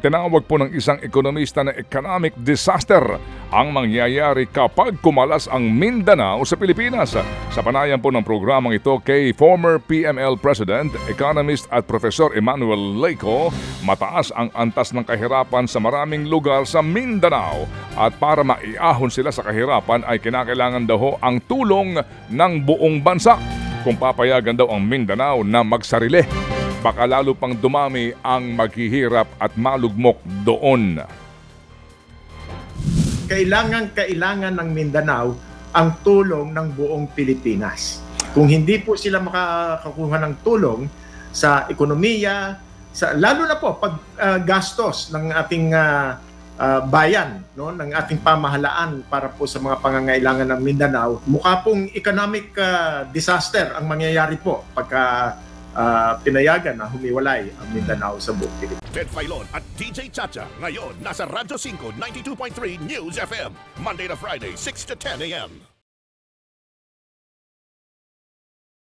Tinawag po ng isang ekonomista na economic disaster ang mangyayari kapag kumalas ang Mindanao sa Pilipinas. Sa panayan po ng programang ito kay former PML President, economist at Professor Emmanuel Leyco, mataas ang antas ng kahirapan sa maraming lugar sa Mindanao at para maiahon sila sa kahirapan ay kinakailangan daw ang tulong ng buong bansa. Kung papayagan daw ang Mindanao na magsarili, baka lalo pang dumami ang maghihirap at malugmok doon. Kailangan ng Mindanao ang tulong ng buong Pilipinas. Kung hindi po sila makakakuha ng tulong sa ekonomiya, lalo na po pag gastos ng ating bayan, no, ng ating pamahalaan para po sa mga pangangailangan ng Mindanao, mukha pong economic disaster ang mangyayari po pagka pinayagan na humiwalay ang Mindanao sa buong Pilipinas. Ted Filon at DJ Chacha ngayon nasa Radyo 5 92.3 News FM Monday to Friday 6 to 10 a.m.